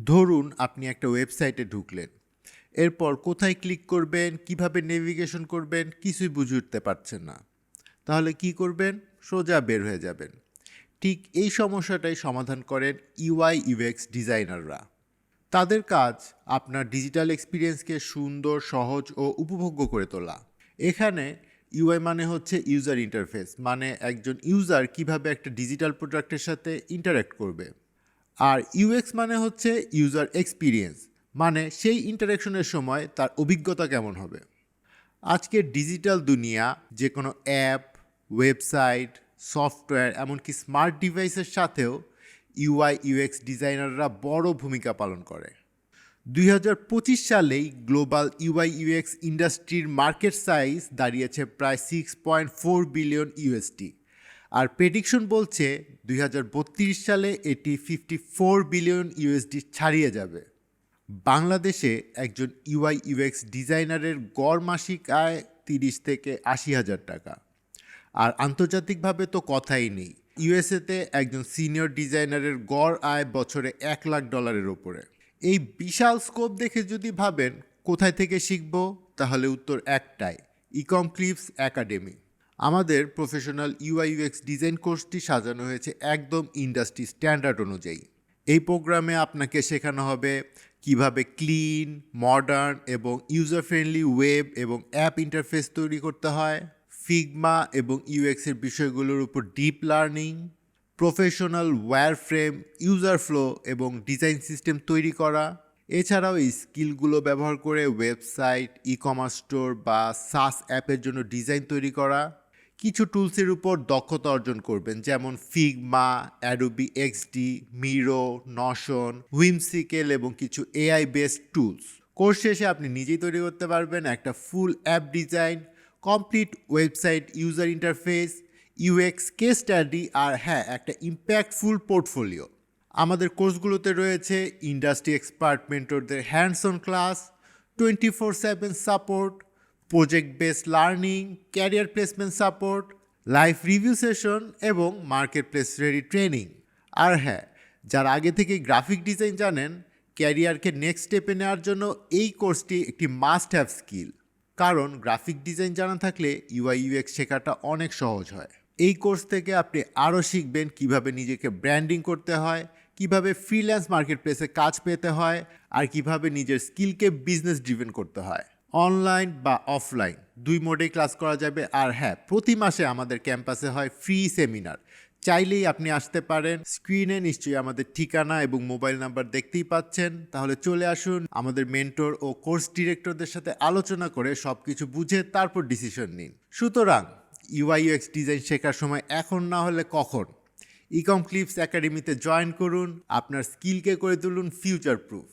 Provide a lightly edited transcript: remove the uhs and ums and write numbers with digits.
ধরুন আপনি একটা ওয়েবসাইটে ঢুকলেন। এরপর কোথায় ক্লিক করবেন, কিভাবে নেভিগেশন করবেন কিছুই বুঝে উঠতে পারছেন না। তাহলে কি করবেন? সোজা বের হয়ে যাবেন। ঠিক এই সমস্যাটাই সমাধান করেন ইউআই ইউএক্স ডিজাইনাররা। তাদের কাজ আপনার ডিজিটাল এক্সপিরিয়েন্সকে সুন্দর, সহজ ও উপভোগ্য করে তোলা। এখানে ইউআই মানে হচ্ছে ইউজার ইন্টারফেস, মানে একজন ইউজার কিভাবে একটা ডিজিটাল প্রোডাক্টের সাথে ইন্টারঅ্যাক্ট করবে। আর ইউএক্স মানে হচ্ছে ইউজার এক্সপিরিয়েন্স, মানে সেই ইন্টারাকশনের সময় তার অভিজ্ঞতা কেমন হবে। আজকের ডিজিটাল দুনিয়া যে কোনো অ্যাপ, ওয়েবসাইট, সফটওয়্যার, এমনকি স্মার্ট ডিভাইসের সাথেও ইউআই ইউএক্স ডিজাইনাররা বড় ভূমিকা পালন করে। 2025 সালেই গ্লোবাল ইউআই ইউএক্স ইন্ডাস্ট্রির মার্কেট সাইজ দাঁড়িয়েছে প্রায় 6.4 বিলিয়ন ইউএসডি। আর প্রেডিকশন বলছে 2032 সালে এটি 54 বিলিয়ন ইউএসডি ছাড়িয়ে যাবে। বাংলাদেশে একজন ইউআই ইউএক্স ডিজাইনারের গড় মাসিক আয় 30 থেকে 80 হাজার টাকা। আর আন্তর্জাতিকভাবে তো কথাই নেই। ইউএসএতে একজন সিনিয়র ডিজাইনারের গড় আয় বছরে $1 লাখ ওপরে। এই বিশাল স্কোপ দেখে যদি ভাবেন কোথায় থেকে শিখব, তাহলে উত্তর একটাই, ইকম ক্লিপস একাডেমি। আমাদের প্রফেশনাল ইউআই ইউএক্স ডিজাইন কোর্সটি সাজানো হয়েছে একদম ইন্ডাস্ট্রি স্ট্যান্ডার্ড অনুযায়ী। এই প্রোগ্রামে আপনাকে শেখানো হবে কিভাবে ক্লিন, মডার্ন এবং ইউজার ফ্রেন্ডলি ওয়েব এবং অ্যাপ ইন্টারফেস তৈরি করতে হয়, ফিগমা এবং ইউএক্সের বিষয়গুলোর উপর deep learning, professional wireframe, user flow এবং ডিজাইন সিস্টেম তৈরি করা। এছাড়াও এই স্কিলগুলো ব্যবহার করে ওয়েবসাইট, ই কমার্স স্টোর বা সাস অ্যাপের জন্য ডিজাইন তৈরি করা। কিছু টুলসের উপর দক্ষতা অর্জন করবেন, যেমন Figma, Adobe XD, Miro, Notion, Whimsical এবং কিছু এআই বেসড টুলস। কোর্স শেষে আপনি নিজেই তৈরি করতে পারবেন একটা full app design, complete website user interface, UX case study, আর হ্যাঁ, একটা ইম্প্যাক্টফুল পোর্টফোলিও। আমাদের কোর্সগুলোতে রয়েছে ইন্ডাস্ট্রি এক্সপার্ট মেন্টরদের hands on class, 24/7 support, project based learning, career placement support, live review session এবং মার্কেট প্লেস রেডি ট্রেনিং। আর হ্যাঁ, যারা আগে থেকে গ্রাফিক ডিজাইন জানেন, ক্যারিয়ারকে নেক্সট স্টেপে নেওয়ার জন্য এই কোর্সটি একটি মাস্ট হ্যাভ স্কিল। কারণ গ্রাফিক ডিজাইন জানা থাকলে ইউআই ইউএক্স শেখাটা অনেক সহজ হয়। এই কোর্স থেকে আপনি আরও শিখবেন কিভাবে নিজেকে ব্র্যান্ডিং করতে হয়, কিভাবে ফ্রিল্যান্স মার্কেট প্লেসে কাজ পেতে হয়, আর কিভাবে নিজের স্কিলকে বিজনেস ড্রিভেন করতে হয়। অনলাইন বা অফলাইন দুই মোডেই ক্লাস করা যাবে। আর হ্যাঁ, প্রতি মাসে আমাদের ক্যাম্পাসে হয় ফ্রি সেমিনার, চাইলেই আপনি আসতে পারেন। স্ক্রিনে নিশ্চয়ই আমাদের ঠিকানা এবং মোবাইল নাম্বার দেখতেই পাচ্ছেন। তাহলে চলে আসুন, আমাদের মেন্টর ও কোর্স ডিরেক্টরদের সাথে আলোচনা করে সব কিছু বুঝে তারপর ডিসিশন নিন। সুতরাং ইউআই ইউএক্স ডিজাইন শেখার সময় এখন না হলে কখন? ইকম ক্লিপস একাডেমিতে জয়েন করুন, আপনার স্কিলকে করে তুলুন ফিউচার প্রুফ।